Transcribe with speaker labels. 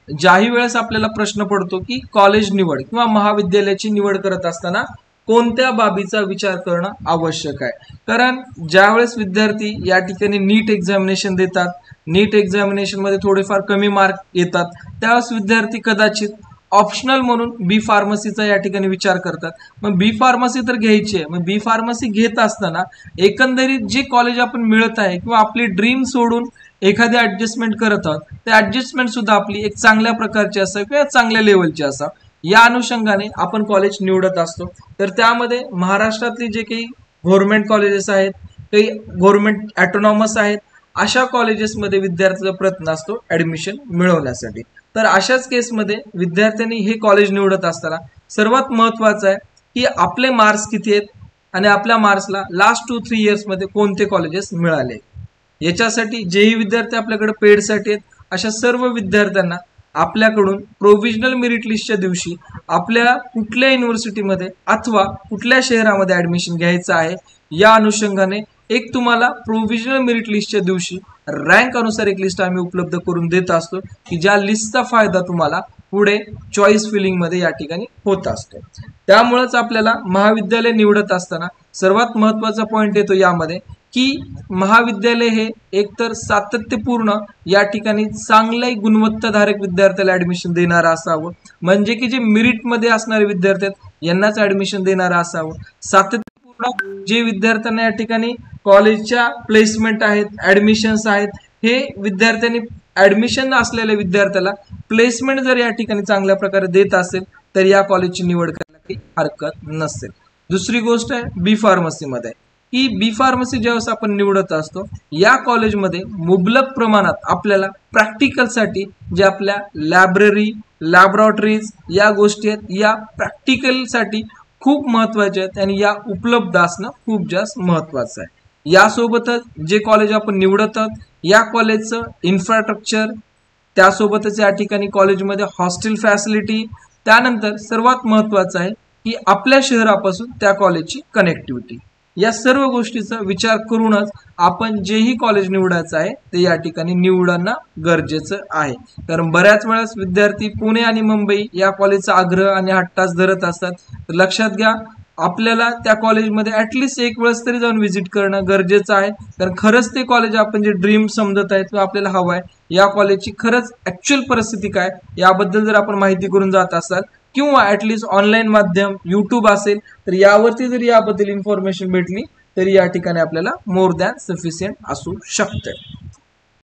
Speaker 1: ज्याही वेळेस आपल्याला प्रश्न पडतो की कॉलेज निवड किंवा महाविद्यालयाची निवड करत असताना कोणत्या बाबीचा विचार करणं आवश्यक आहे। कारण ज्यावेळेस विद्यार्थी या ठिकाणी नीट एक्झामिनेशन देतात, नीट एक्झामिनेशन मध्ये थोडेफार कमी मार्क येतात, त्यावेळेस विद्यार्थी कदाचित ऑप्शनल म्हणून बी फार्मसीचा या ठिकाणी विचार करतात। मग बी फार्मसी तर घ्यायची आहे, मग बी फार्मसी घेत असताना एकंदरीत जे कॉलेज आपण मिळत आहे किंवा आपली ड्रीम सोडून एखादी ऍडजस्टमेंट करत आहोत, ते ऍडजस्टमेंट सुद्धा आपली एक चांगल्या प्रकारची असावी किंवा चांगल्या लेवलची असावी, या अनुषंगाने आपण कॉलेज निवडत असतो। तर त्यामध्ये महाराष्ट्रातली जे काही गव्हर्नमेंट कॉलेजेस आहेत, काही गव्हर्नमेंट ऑटोनॉमस आहेत, अशा कॉलेजेसमध्ये विद्यार्थ्याचा प्रयत्न असतो ऍडमिशन मिळवण्यासाठी। तर अशाच केसमध्ये विद्यार्थ्यांनी हे कॉलेज निवडत असताना सर्वात महत्वाचं आहे की आपले मार्क्स किती आहेत आणि आपल्या मार्क्सला लास्ट 2-3 इयर्स मध्ये कोणते कॉलेजेस मिळाले। याच्यासाठी जेही विद्यार्थी आपल्याकडे पेडसाठी आहेत, अशा सर्व विद्यार्थ्यांना आपल्याकडून प्रोव्हिजनल मेरिट लिस्टच्या दिवशी आपल्याला कुठल्या युनिव्हर्सिटीमध्ये अथवा कुठल्या शहरामध्ये ऍडमिशन घ्यायचं आहे, या अनुषंगाने एक तुम्हाला प्रोव्हिजनल मेरिट लिस्टच्या दिवशी रँक अनुसार एक लिस्ट आम्ही उपलब्ध करून देत असतो की ज्या लिस्टचा फायदा तुम्हाला पुढे चॉईस फिलिंग मध्ये या ठिकाणी होत असतो। त्यामुळेच आपल्याला महाविद्यालय निवडत असताना सर्वात महत्वाचा पॉइंट येतो यामध्ये की महाविद्यालय हे एकतर सातत्यपूर्ण या ठिकाणी चांगल्या गुणवत्ताधारक विद्यार्थ्याला ऍडमिशन देणारा असावं, म्हणजे की जे मेरिट मध्ये असणारे विद्यार्थी आहेत यांनाच ऍडमिशन देणारा असावं। सातत्यपूर्ण जे विद्यार्थ्यांना या ठिकाणी कॉलेजच्या प्लेसमेंट आहेत, ऍडमिशन्स आहेत, हे विद्यार्थ्यांनी ऍडमिशन असलेल्या विद्यार्थ्याला प्लेसमेंट जर या ठिकाणी चांगल्या प्रकारे देत असेल तर या कॉलेजची निवड करायला काही हरकत नसेल। दुसरी गोष्ट आहे बी फार्मसी मध्ये की बी फार्मसी ज्यावेळेस आपण निवडत असतो, या कॉलेजमध्ये मुबलक प्रमाणात आपल्याला प्रॅक्टिकलसाठी जे आपल्या लायब्ररी, लॅबोरेटरीज या गोष्टी आहेत, या प्रॅक्टिकलसाठी खूप महत्वाच्या आहेत आणि या उपलब्ध असणं खूप जास्त महत्वाचं आहे। यासोबतच जे कॉलेज आपण निवडत आहोत या कॉलेजचं इन्फ्रास्ट्रक्चर, त्यासोबतच या ठिकाणी कॉलेजमध्ये हॉस्टेल फॅसिलिटी, त्यानंतर सर्वात महत्वाचं आहे की आपल्या शहरापासून त्या कॉलेजची कनेक्टिव्हिटी, या सर्व गोष्टीचा विचार करूनच आपण जेही कॉलेज निवडायचं आहे ते या ठिकाणी निवडणं गरजेचं आहे। कारण बऱ्याच वेळेस विद्यार्थी पुणे आणि मुंबई या कॉलेजचा आग्रह आणि हट्टास धरत असतात, तर लक्षात घ्या आपल्याला त्या कॉलेजमध्ये ऍटलिस्ट एक वेळेस तरी जाऊन व्हिजिट करणं गरजेचं आहे। कारण खरंच ते कॉलेज आपण जे ड्रीम समजत आहे किंवा आपल्याला हवं आहे, या कॉलेजची खरंच ऍक्च्युअल परिस्थिती काय याबद्दल जर आपण माहिती करून जात असाल किंवा ऍटलिस्ट ऑनलाईन माध्यम यूट्यूब असेल तर यावरती जर याबद्दल इन्फॉर्मेशन भेटली तरी या ठिकाणी आपल्याला मोर दॅन सफिशियंट असू शकते।